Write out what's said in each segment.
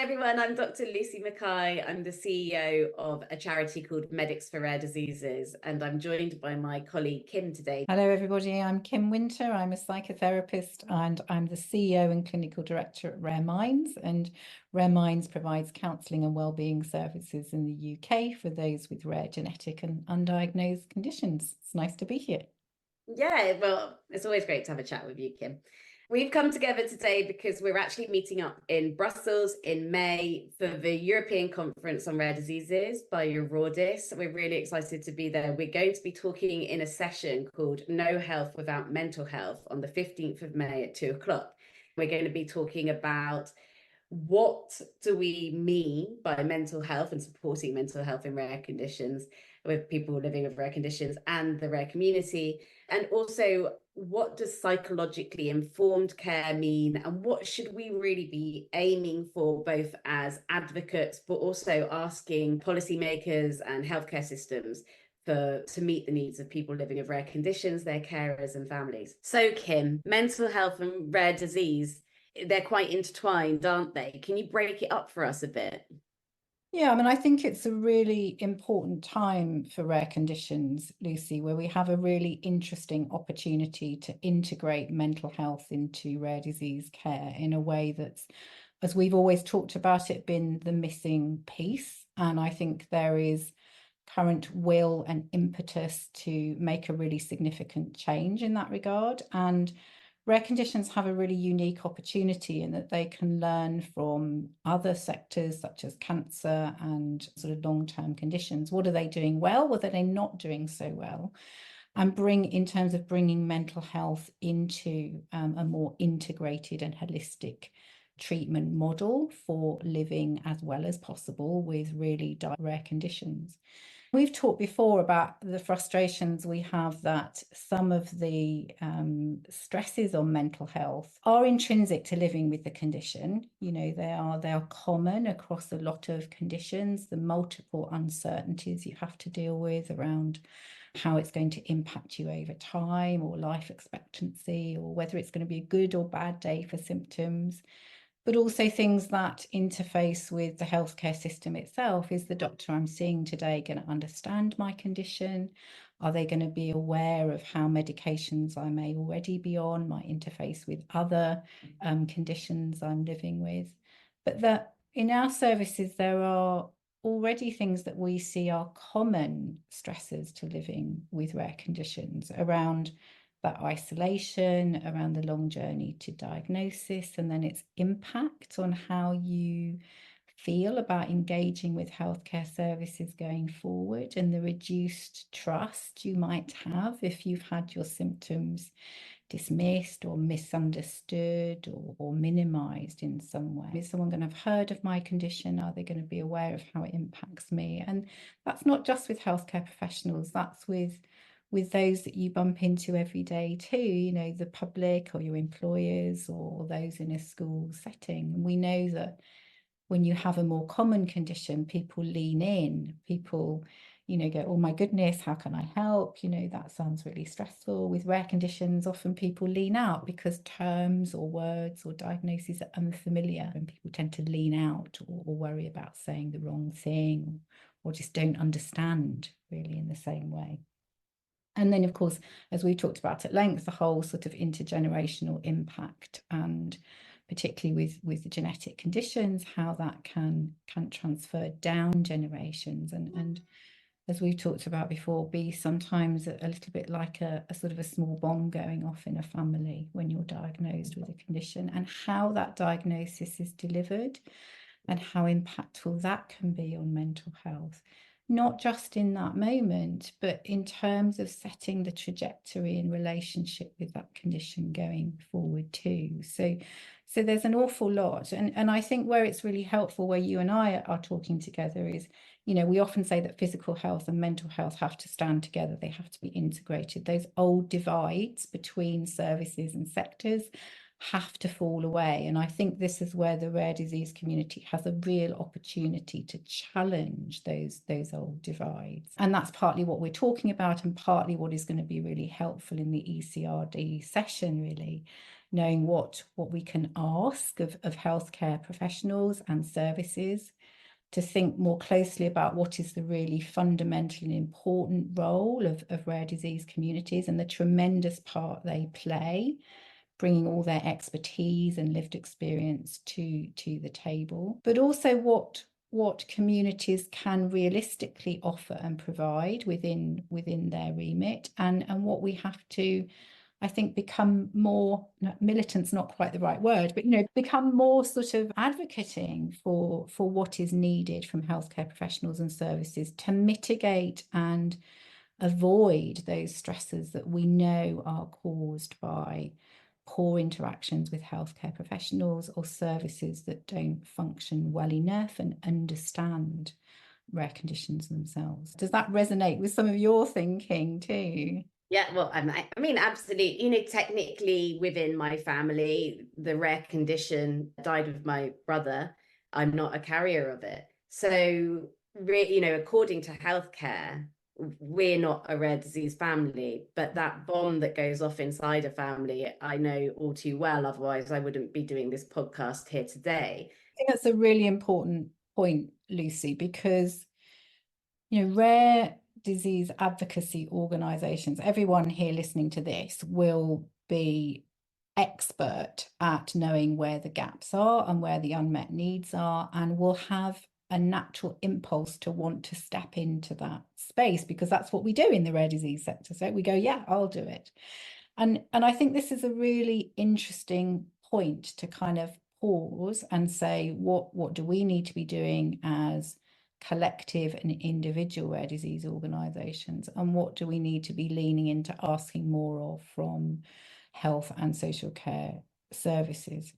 everyone, I'm Dr. Lucy Mackay. I'm the CEO of a charity called Medics for Rare Diseases, and I'm joined by my colleague Kim today. Hello, everybody. I'm Kim Winter. I'm a psychotherapist and I'm the CEO and clinical director at Rare Minds. And Rare Minds provides counselling and wellbeing services in the UK for those with rare genetic and undiagnosed conditions. It's nice to be here. Yeah, well, it's always great to have a chat with you, Kim. We've come together today because we're actually meeting up in Brussels in May for the European Conference on Rare Diseases by Eurodis. We're really excited to be there. We're going to be talking in a session called No Health Without Mental Health on the 15th of May at 2 o'clock. We're going to be talking about what do we mean by mental health and supporting mental health in rare conditions with people living with rare conditions and the rare community, and also what does psychologically informed care mean, and what should we really be aiming for both as advocates but also asking policymakers and healthcare systems to meet the needs of people living with rare conditions, their carers and families. So Kim, mental health and rare disease, they're quite intertwined, aren't they? Can you break it up for us a bit? Yeah, I mean, I think it's a really important time for rare conditions, Lucy, where we have a really interesting opportunity to integrate mental health into rare disease care in a way that's, as we've always talked about it, been the missing piece. And I think there is current will and impetus to make a really significant change in that regard. And rare conditions have a really unique opportunity in that they can learn from other sectors such as cancer and sort of long-term conditions. What are they doing well? What are they not doing so well? And in terms of bringing mental health into a more integrated and holistic treatment model for living as well as possible with really rare conditions. We've talked before about the frustrations we have that some of the stresses on mental health are intrinsic to living with the condition. You know, they are common across a lot of conditions, the multiple uncertainties you have to deal with around how it's going to impact you over time or life expectancy, or whether it's going to be a good or bad day for symptoms. But also things that interface with the healthcare system itself. Is the doctor I'm seeing today going to understand my condition? Are they going to be aware of how medications I may already be on might interface with other conditions I'm living with? But that in our services, there are already things that we see are common stressors to living with rare conditions around that isolation, around the long journey to diagnosis, and then its impact on how you feel about engaging with healthcare services going forward, and the reduced trust you might have if you've had your symptoms dismissed or misunderstood or minimized in some way. Is someone going to have heard of my condition? Are they going to be aware of how it impacts me? And that's not just with healthcare professionals, that's with those that you bump into every day too, you know, the public or your employers or those in a school setting. And we know that when you have a more common condition, people lean in, people, you know, go, oh my goodness, how can I help? You know, that sounds really stressful. With rare conditions, often people lean out because terms or words or diagnoses are unfamiliar, and people tend to lean out or worry about saying the wrong thing or just don't understand really in the same way. And then, of course, as we talked about at length, the whole sort of intergenerational impact, and particularly with the genetic conditions, how that can transfer down generations. And as we've talked about before, be sometimes a little bit like a sort of a small bomb going off in a family when you're diagnosed with a condition, and how that diagnosis is delivered and how impactful that can be on mental health. Not just in that moment, but in terms of setting the trajectory in relationship with that condition going forward too. So there's an awful lot. And I think where it's really helpful, where you and I are talking together, is, you know, we often say that physical health and mental health have to stand together. They have to be integrated. Those old divides between services and sectors have to fall away. And I think this is where the rare disease community has a real opportunity to challenge those old divides. And that's partly what we're talking about, and partly what is going to be really helpful in the ECRD session, really, knowing what we can ask of healthcare professionals and services, to think more closely about what is the really fundamental and important role of rare disease communities and the tremendous part they play, bringing all their expertise and lived experience to the table, but also what communities can realistically offer and provide within their remit, and what we have to, I think, become more, militant's not quite the right word, but, become more sort of advocating for what is needed from healthcare professionals and services to mitigate and avoid those stresses that we know are caused by poor interactions with healthcare professionals or services that don't function well enough and understand rare conditions themselves. Does that resonate with some of your thinking too? Yeah, well, I mean, absolutely. Technically within my family, the rare condition died with my brother. I'm not a carrier of it. So, according to healthcare, we're not a rare disease family, but that bomb that goes off inside a family, I know all too well. Otherwise, I wouldn't be doing this podcast here today. I think that's a really important point, Lucy, because, rare disease advocacy organisations, everyone here listening to this will be expert at knowing where the gaps are and where the unmet needs are, and will have a natural impulse to want to step into that space, because that's what we do in the rare disease sector. So we go, yeah, I'll do it. And I think this is a really interesting point to kind of pause and say, what do we need to be doing as collective and individual rare disease organisations, and what do we need to be leaning into asking more of from health and social care services?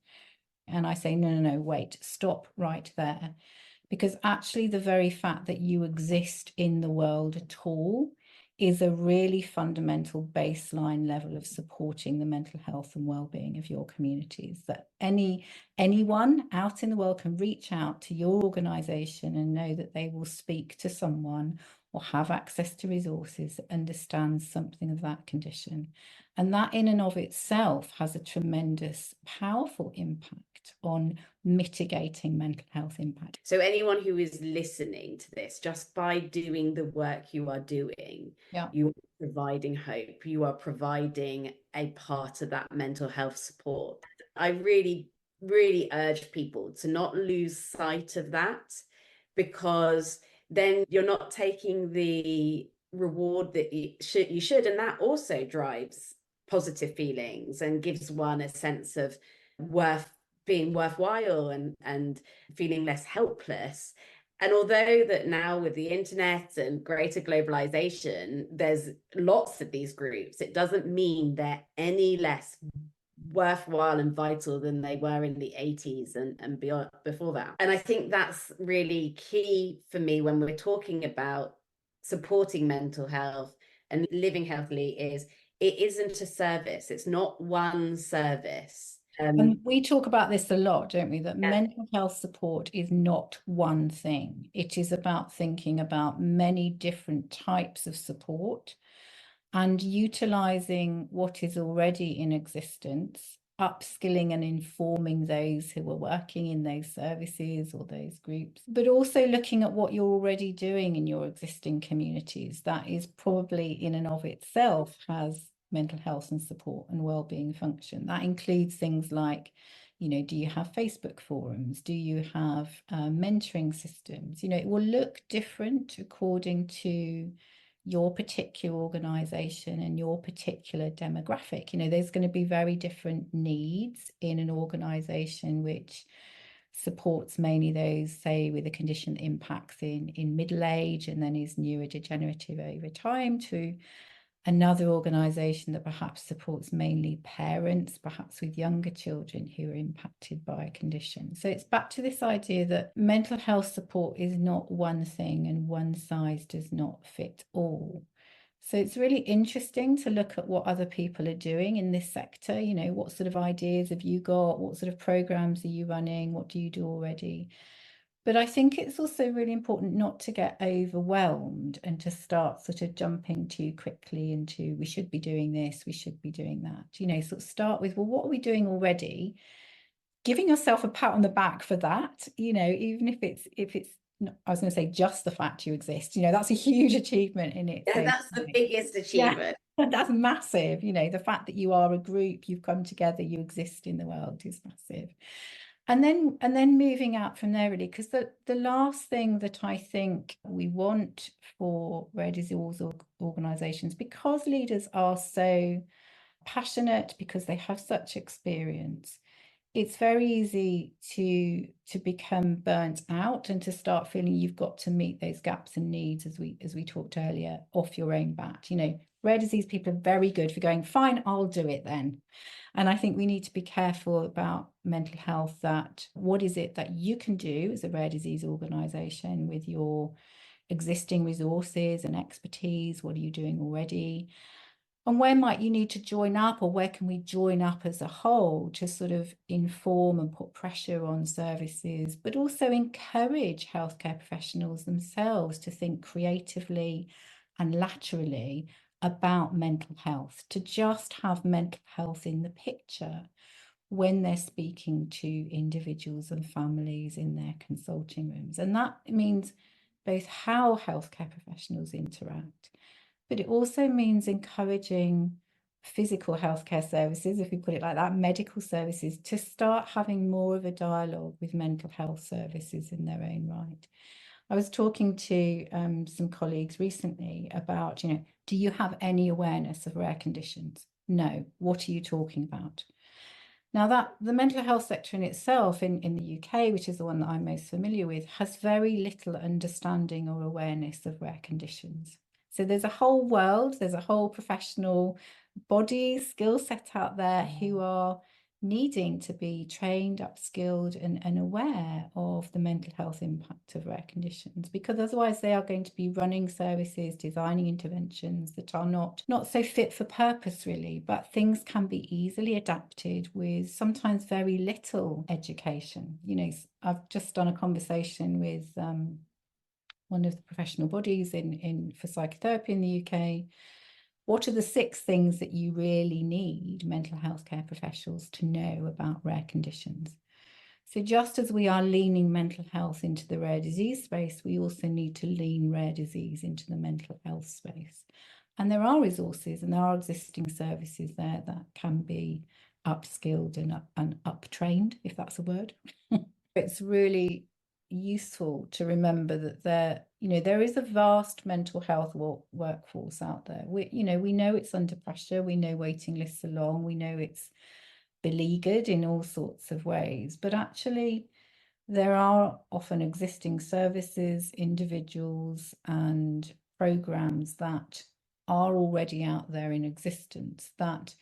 And I say, no, wait, stop right there. Because actually the very fact that you exist in the world at all is a really fundamental baseline level of supporting the mental health and well-being of your communities, that anyone out in the world can reach out to your organisation and know that they will speak to someone or have access to resources that understands something of that condition. And that in and of itself has a tremendous, powerful impact on mitigating mental health impact. So anyone who is listening to this, just by doing the work you are doing, you are providing hope, you are providing a part of that mental health support. I really, really urge people to not lose sight of that, because then you're not taking the reward that you should, and that also drives positive feelings and gives one a sense of being worthwhile and feeling less helpless. And although that now with the internet and greater globalization, there's lots of these groups, it doesn't mean they're any less worthwhile and vital than they were in the 80s and beyond, before that. And I think that's really key for me when we're talking about supporting mental health and living healthily, is it isn't a service. It's not one service. And we talk about this a lot, don't we? That mental health support is not one thing. It is about thinking about many different types of support and utilising what is already in existence, upskilling and informing those who are working in those services or those groups, but also looking at what you're already doing in your existing communities. That is probably in and of itself has mental health and support and well-being function. That includes things like, do you have Facebook forums? Do you have mentoring systems? It will look different according to your particular organisation and your particular demographic. There's going to be very different needs in an organisation which supports mainly those, say, with a condition that impacts in middle age and then is neurodegenerative over time, to another organisation that perhaps supports mainly parents, perhaps with younger children who are impacted by a condition. So it's back to this idea that mental health support is not one thing and one size does not fit all. So it's really interesting to look at what other people are doing in this sector. What sort of ideas have you got? What sort of programs are you running? What do you do already? But I think it's also really important not to get overwhelmed and to start sort of jumping too quickly into, we should be doing this, we should be doing that. You know, sort of start with, well, what are we doing already? Giving yourself a pat on the back for that, you know, even if it's I was going to say just the fact you exist, you know, that's a huge achievement in its Yeah, own that's the right. biggest achievement. Yeah, that's massive. You know, the fact that you are a group, you've come together, you exist in the world is massive. And then moving out from there, really, because the last thing that I think we want for rare disease organizations, because leaders are so passionate, because they have such experience, it's very easy to become burnt out and to start feeling you've got to meet those gaps and needs, as we talked earlier, off your own bat. You know, rare disease people are very good for going, fine, I'll do it then. And I think we need to be careful about mental health, that what is it that you can do as a rare disease organization with your existing resources and expertise? What are you doing already? And where might you need to join up, or where can we join up as a whole to sort of inform and put pressure on services, but also encourage healthcare professionals themselves to think creatively and laterally about mental health, to just have mental health in the picture when they're speaking to individuals and families in their consulting rooms. And that means both how healthcare professionals interact, but it also means encouraging physical healthcare services, if we put it like that, medical services, to start having more of a dialogue with mental health services in their own right. I was talking to some colleagues recently about, you know, do you have any awareness of rare conditions? No. What are you talking about? Now, that the mental health sector in itself in the UK, which is the one that I'm most familiar with, has very little understanding or awareness of rare conditions. So there's a whole world, there's a whole professional body, skill set out there who are needing to be trained, upskilled, and aware of the mental health impact of rare conditions, because otherwise they are going to be running services, designing interventions that are not so fit for purpose, really. But things can be easily adapted with sometimes very little education. You know, I've just done a conversation with one of the professional bodies for psychotherapy in the UK. What are the 6 things that you really need mental health care professionals to know about rare conditions? So just as we are leaning mental health into the rare disease space, we also need to lean rare disease into the mental health space. And there are resources and there are existing services there that can be upskilled and up-trained, if that's a word. It's really useful to remember that there is a vast mental health workforce out there. We know it's under pressure. We know waiting lists are long. We know it's beleaguered in all sorts of ways. But actually, there are often existing services, individuals, and programs that are already out there in existence that,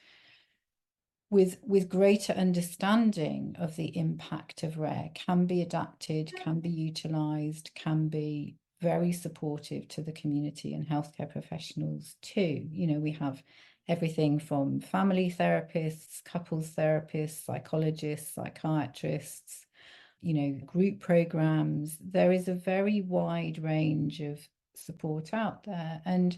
with greater understanding of the impact of rare, can be adapted, can be utilised, can be very supportive to the community and healthcare professionals too. You know, we have everything from family therapists, couples therapists, psychologists, psychiatrists, you know, group programs. There is a very wide range of support out there. And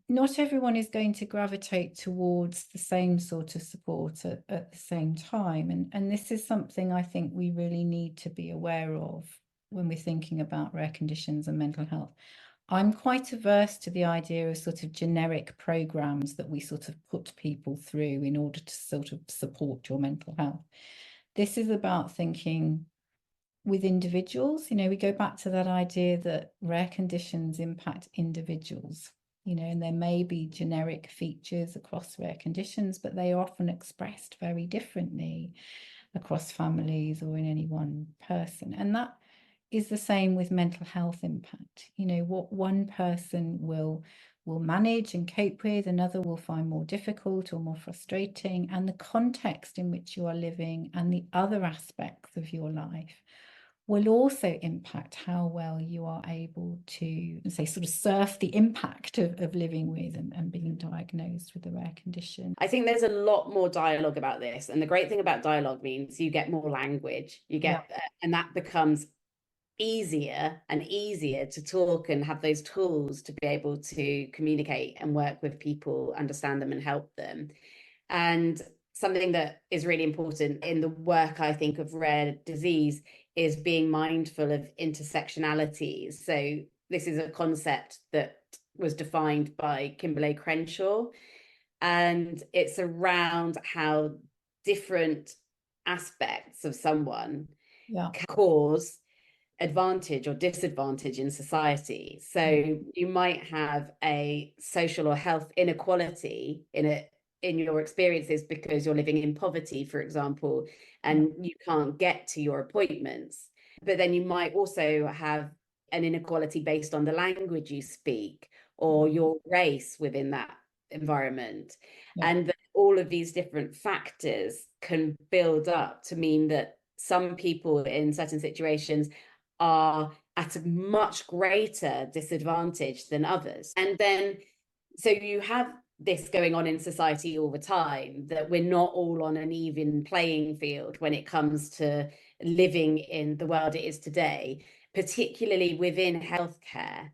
not everyone is going to gravitate towards the same sort of support at the same time. And this is something I think we really need to be aware of when we're thinking about rare conditions and mental health. I'm quite averse to the idea of sort of generic programs that we sort of put people through in order to sort of support your mental health. This is about thinking with individuals. You know, we go back to that idea that rare conditions impact individuals, you know, and there may be generic features across rare conditions, but they are often expressed very differently across families or in any one person. And that is the same with mental health impact. You know, what one person will manage and cope with, another will find more difficult or more frustrating, and the context in which you are living and the other aspects of your life will also impact how well you are able to, say, sort of surf the impact of living with and being diagnosed with a rare condition. I think there's a lot more dialogue about this. And the great thing about dialogue means you get more language, and that becomes easier and easier to talk and have those tools to be able to communicate and work with people, understand them and help them. And something that is really important in the work, I think, of rare disease is being mindful of intersectionalities. So this is a concept that was defined by Kimberlé Crenshaw, and it's around how different aspects of someone can cause advantage or disadvantage in society. So you might have a social or health inequality in your experiences because you're living in poverty, for example, and you can't get to your appointments. But then you might also have an inequality based on the language you speak or your race within that environment. And that all of these different factors can build up to mean that some people in certain situations are at a much greater disadvantage than others. And then, so you have this going on in society all the time, that we're not all on an even playing field when it comes to living in the world it is today, particularly within healthcare.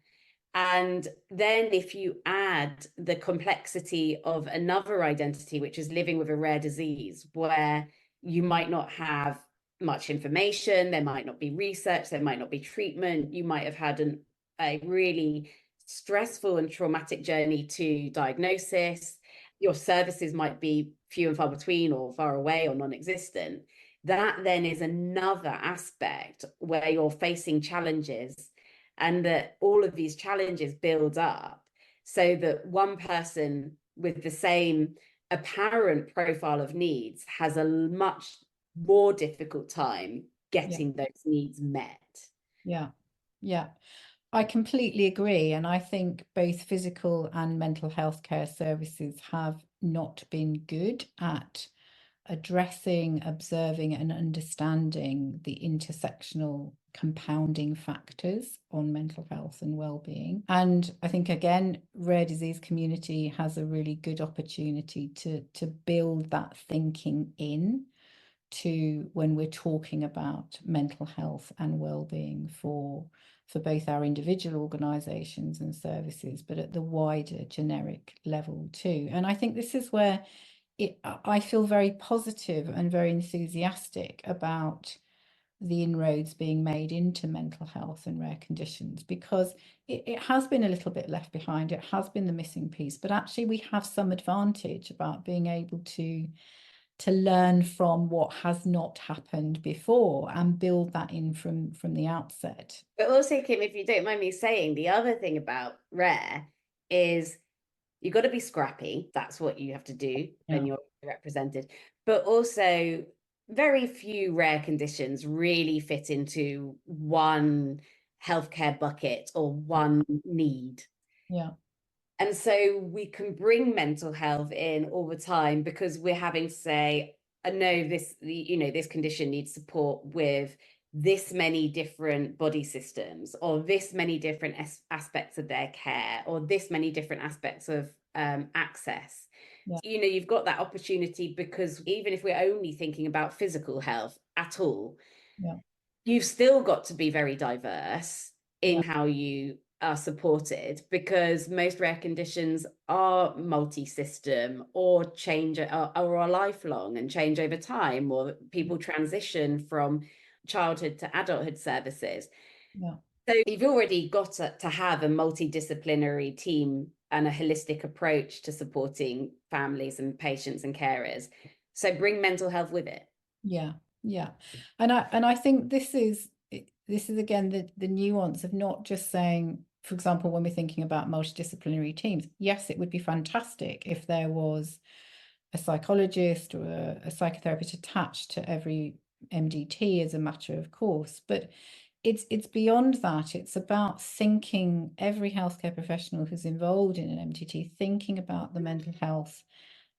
And then if you add the complexity of another identity, which is living with a rare disease, where you might not have much information, there might not be research, there might not be treatment, you might have had a really stressful and traumatic journey to diagnosis, your services might be few and far between or far away or non-existent. That then is another aspect where you're facing challenges, and that all of these challenges build up so that one person with the same apparent profile of needs has a much more difficult time getting those needs met. Yeah, I completely agree. And I think both physical and mental health care services have not been good at addressing, observing and understanding the intersectional compounding factors on mental health and well-being. And I think, again, rare disease community has a really good opportunity to build that thinking in to when we're talking about mental health and well-being for both our individual organizations and services, but at the wider generic level too. And I think this is where I feel very positive and very enthusiastic about the inroads being made into mental health and rare conditions, because it has been a little bit left behind. It has been the missing piece, but actually we have some advantage about being able to learn from what has not happened before and build that in from the outset. But also, Kim, if you don't mind me saying, the other thing about rare is you've got to be scrappy. That's what you have to do when you're represented. But also, very few rare conditions really fit into one healthcare bucket or one need. And so we can bring mental health in all the time because we're having to say, no, this condition needs support with this many different body systems, or this many different aspects of their care, or this many different aspects of access. You've got that opportunity, because even if we're only thinking about physical health at all, you've still got to be very diverse in how you are supported, because most rare conditions are multi-system or change or are lifelong and change over time, or people transition from childhood to adulthood services. So you've already got to have a multidisciplinary team and a holistic approach to supporting families and patients and carers. So bring mental health with it. Yeah. And I think this is again the nuance of not just saying, for example, when we're thinking about multidisciplinary teams, yes, it would be fantastic if there was a psychologist or a psychotherapist attached to every MDT as a matter of course, but it's beyond that. It's about thinking, every healthcare professional who's involved in an MDT, thinking about the mental health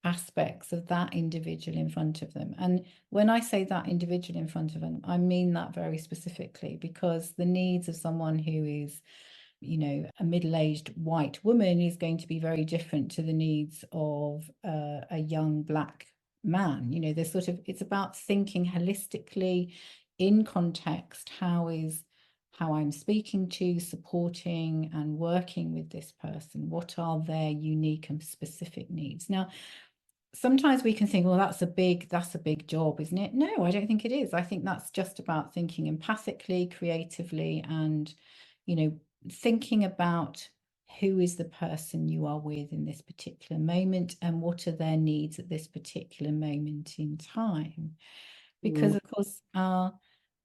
aspects of that individual in front of them. And when I say that individual in front of them, I mean that very specifically, because the needs of someone who is, a middle-aged white woman is going to be very different to the needs of a young Black man. There's it's about thinking holistically in context. How I'm speaking to, supporting and working with this person, what are their unique and specific needs? Now, sometimes we can think, well, that's a big job, isn't it? No, I don't think it is. I think that's just about thinking empathically, creatively, and thinking about who is the person you are with in this particular moment and what are their needs at this particular moment in time. Because of course our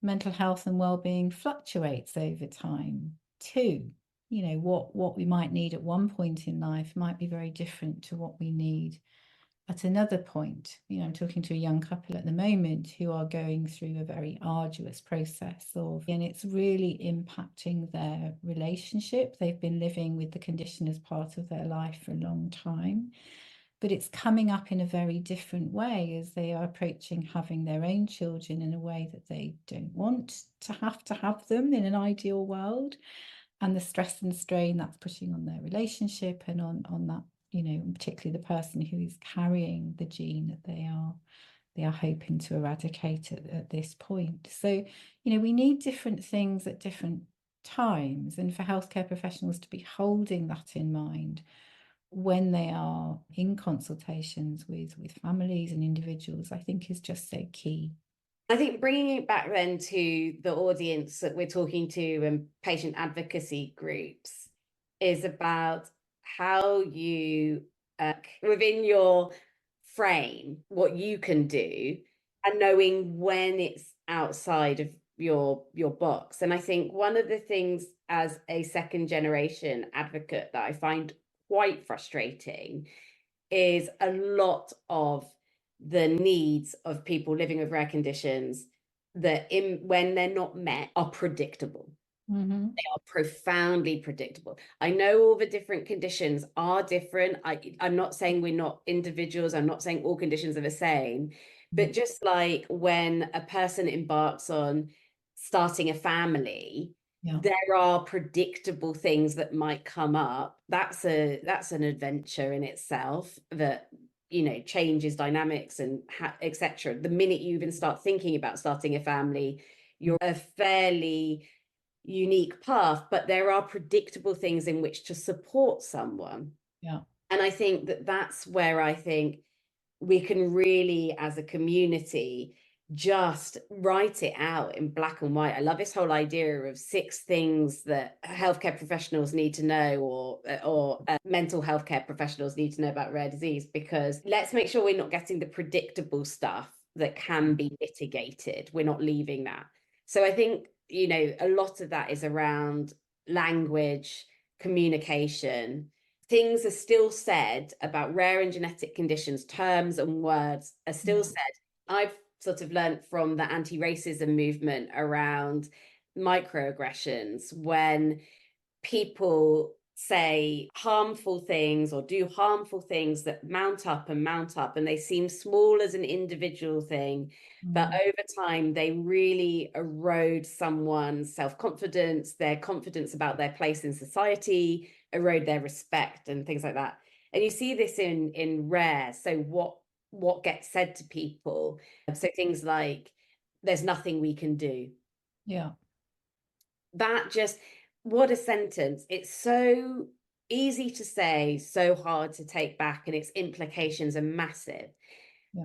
mental health and well-being fluctuates over time too. What we might need at one point in life might be very different to what we need at another point. I'm talking to a young couple at the moment who are going through a very arduous process and it's really impacting their relationship. They've been living with the condition as part of their life for a long time, but it's coming up in a very different way as they are approaching having their own children in a way that they don't want to have them in an ideal world, and the stress and strain that's putting on their relationship and on that, particularly the person who is carrying the gene that they are hoping to eradicate at this point. So, we need different things at different times, and for healthcare professionals to be holding that in mind when they are in consultations with families and individuals, I think is just so key. I think bringing it back then to the audience that we're talking to and patient advocacy groups is about how you, within your frame, what you can do, and knowing when it's outside of your box. And I think one of the things as a second generation advocate that I find quite frustrating is a lot of the needs of people living with rare conditions that when they're not met are predictable. Mm-hmm. They are profoundly predictable. I know all the different conditions are different. I'm not saying we're not individuals. I'm not saying all conditions are the same. But just like when a person embarks on starting a family, there are predictable things that might come up. That's an adventure in itself that changes dynamics and etc. The minute you even start thinking about starting a family, you're a fairly unique path, but there are predictable things in which to support someone. And I think that's where I think we can really, as a community, just write it out in black and white. I love this whole idea of 6 things that healthcare professionals need to know, or mental health care professionals need to know about rare disease, because let's make sure we're not getting the predictable stuff that can be mitigated. We're not leaving that. So I think, a lot of that is around language, communication. Things are still said about rare and genetic conditions, terms and words are still said. I've sort of learned from the anti-racism movement around microaggressions, when people say harmful things or do harmful things that mount up and they seem small as an individual thing, but over time they really erode someone's self-confidence, their confidence about their place in society, erode their respect and things like that. And you see this in rare. So what gets said to people, so things like, there's nothing we can do. That just, what a sentence. It's so easy to say, so hard to take back, and its implications are massive.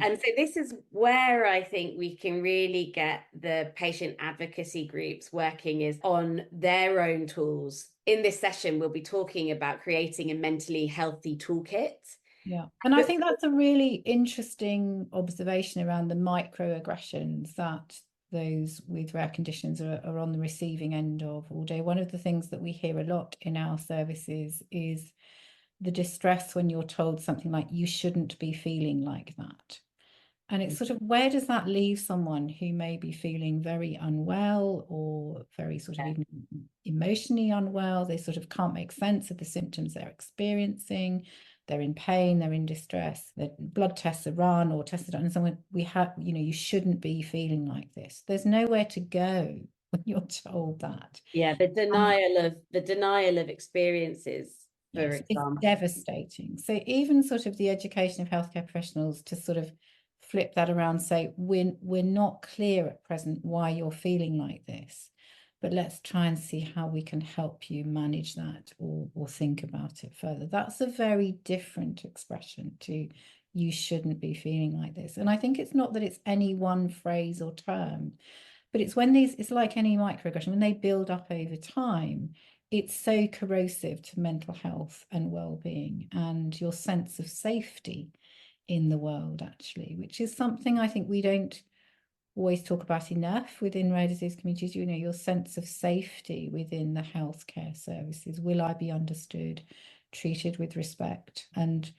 And so this is where I think we can really get the patient advocacy groups working, is on their own tools. In this session, we'll be talking about creating a mentally healthy toolkit. And I think that's a really interesting observation around the microaggressions that those with rare conditions are on the receiving end of all day. One of the things that we hear a lot in our services is the distress when you're told something like, you shouldn't be feeling like that. And it's sort of, where does that leave someone who may be feeling very unwell or very sort of even emotionally unwell? They sort of can't make sense of the symptoms they're experiencing. they're in pain, they're in distress, the blood tests are run or tested on someone, we have, you shouldn't be feeling like this. There's nowhere to go when you're told that. Yeah, the denial of experiences, for Yes, it's example. devastating. So even sort of the education of healthcare professionals to sort of flip that around, say we're not clear at present why you're feeling like this, but let's try and see how we can help you manage that or think about it further. That's a very different expression to you shouldn't be feeling like this. And I think it's not that it's any one phrase or term, but it's when it's like any microaggression, when they build up over time, it's so corrosive to mental health and well-being and your sense of safety in the world, actually, which is something I think we don't always talk about enough within rare disease communities. Your sense of safety within the healthcare services. Will I be understood, treated with respect? And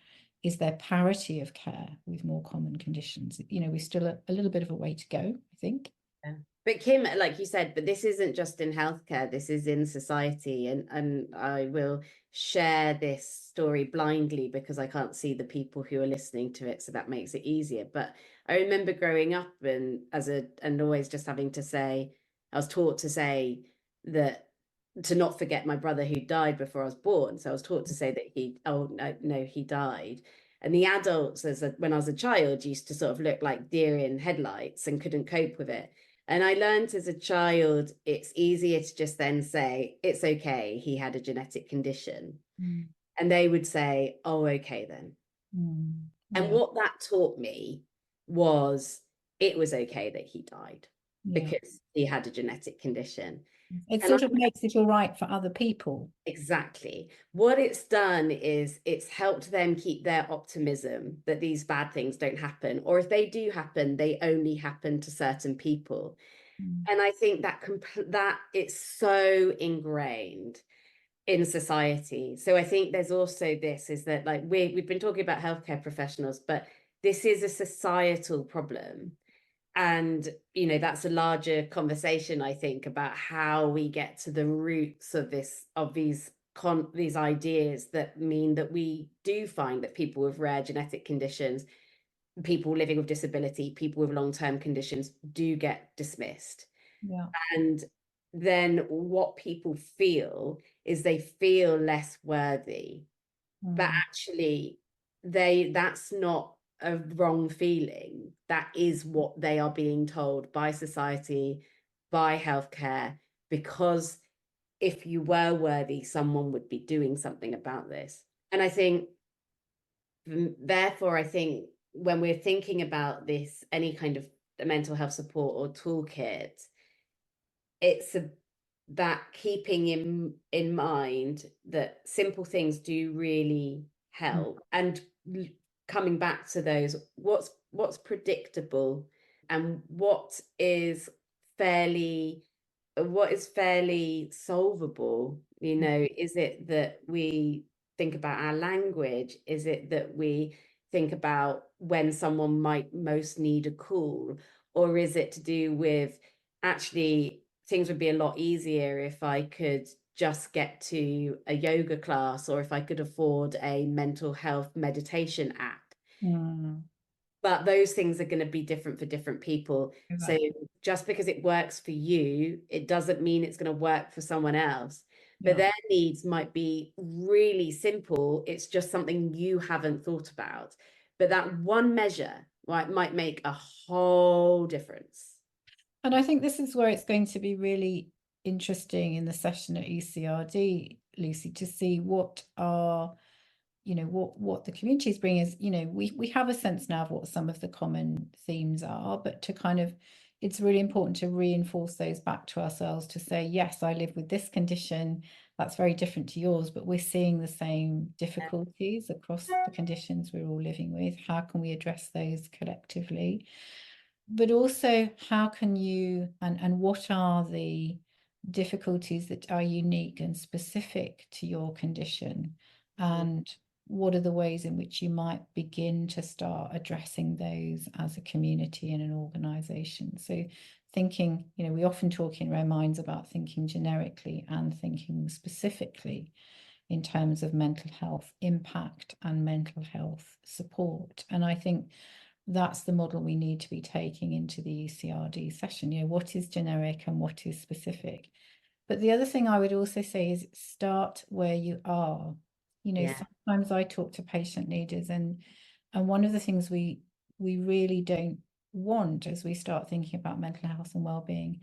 is there parity of care with more common conditions? We're still a little bit of a way to go, I think. Yeah. But Kim, like you said, but this isn't just in healthcare, this is in society. And I will share this story blindly because I can't see the people who are listening to it, so that makes it easier. But I remember growing up and always just having to say, I was taught to say that to not forget my brother who died before I was born. So I was taught to say that he died. And the adults, when I was a child, used to sort of look like deer in headlights and couldn't cope with it. And I learned as a child, it's easier to just then say, it's okay, he had a genetic condition. Mm. And they would say, oh, okay then. Yeah. And what that taught me was it was okay that he died because he had a genetic condition. It sort of makes it all right for other people. Exactly. What it's done is it's helped them keep their optimism that these bad things don't happen, or if they do happen, they only happen to certain people. And I think that it's so ingrained in society. So I think there's also this is that like we've been talking about healthcare professionals, but this is a societal problem. And that's a larger conversation, I think, about how we get to the roots of these ideas that mean that we do find that people with rare genetic conditions, people living with disability, people with long-term conditions do get dismissed. Yeah. And then what people feel is they feel less worthy. But actually that's not a wrong feeling. That is what they are being told by society, by healthcare, because if you were worthy, someone would be doing something about this. And I think, therefore, when we're thinking about this, any kind of mental health support or toolkit, it's that keeping in mind that simple things do really help, and coming back to those, what's predictable and what is fairly solvable. Is it that we think about our language? Is it that we think about when someone might most need a call? Or is it to do with actually things would be a lot easier if I could just get to a yoga class, or if I could afford a mental health meditation app? But those things are going to be different for different people. So just because it works for you, it doesn't mean it's going to work for someone else. But their needs might be really simple. It's just something you haven't thought about. But that one measure might make a whole difference. And I think this is where it's going to be really interesting in the session at ECRD, Lucy, to see what the communities bring is, we have a sense now of what some of the common themes are, but it's really important to reinforce those back to ourselves, to say, yes, I live with this condition, that's very different to yours, but we're seeing the same difficulties across the conditions we're all living with. How can we address those collectively? But also, how can you, and what are the difficulties that are unique and specific to your condition? And what are the ways in which you might begin to start addressing those as a community and an organization? So thinking, we often talk in Rare Minds about thinking generically and thinking specifically. in terms of mental health impact and mental health support. And I think that's the model we need to be taking into the ECRD session. You know, what is generic and what is specific? But the other thing I would also say is start where you are. You know, sometimes I talk to patient leaders, and one of the things we really don't want as we start thinking about mental health and well-being,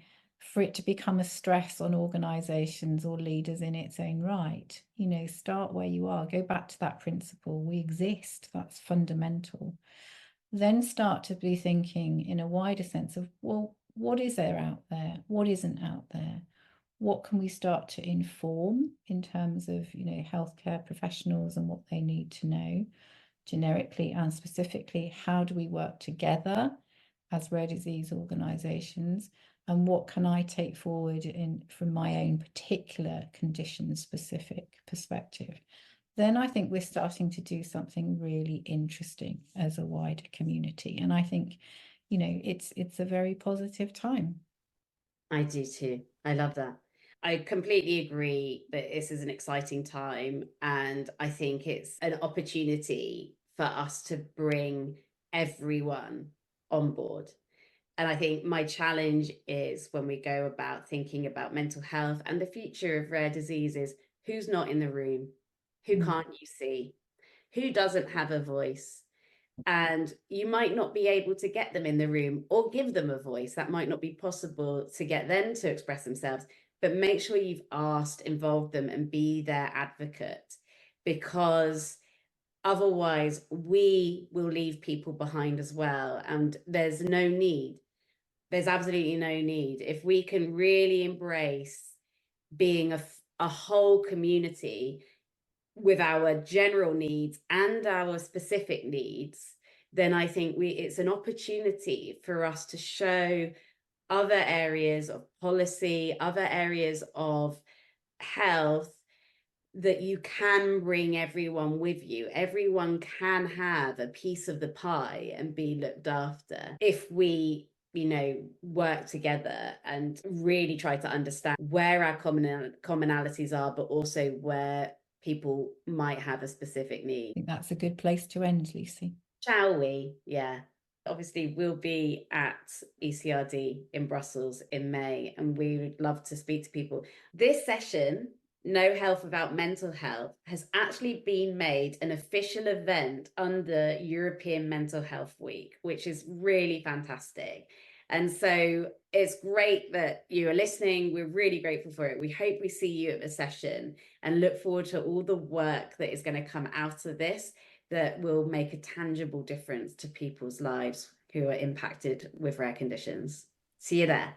for it to become a stress on organizations or leaders in its own right. You know, start where you are, go back to that principle. We exist, that's fundamental. Then start to be thinking in a wider sense of, well, what is there out there? What isn't out there? What can we start to inform in terms of, you know, healthcare professionals and what they need to know generically and specifically? How do we work together as rare disease organizations? And what can I take forward from my own particular condition specific perspective? Then I think we're starting to do something really interesting as a wider community. And I think, you know, it's a very positive time. I do too. I love that. I completely agree that this is an exciting time. And I think it's an opportunity for us to bring everyone on board. And I think my challenge is when we go about thinking about mental health and the future of rare diseases, who's not in the room? Who can't you see? Who doesn't have a voice? And you might not be able to get them in the room or give them a voice. That might not be possible to get them to express themselves, but make sure you've asked, involved them, and be their advocate, because otherwise we will leave people behind as well. And there's no need. There's absolutely no need. If we can really embrace being a whole community with our general needs and our specific needs, then I think it's an opportunity for us to show other areas of policy, other areas of health, that you can bring everyone with you. Everyone can have a piece of the pie and be looked after if we, you know, work together and really try to understand where our commonalities are, but also where people might have a specific need. I think that's a good place to end, Lucy. Shall we? Yeah. Obviously, we'll be at ECRD in Brussels in May, and we would love to speak to people. This session, No Health Without Mental Health, has actually been made an official event under European Mental Health Week, which is really fantastic. And so it's great that you are listening. We're really grateful for it. We hope we see you at the session and look forward to all the work that is going to come out of this that will make a tangible difference to people's lives who are impacted with rare conditions. See you there.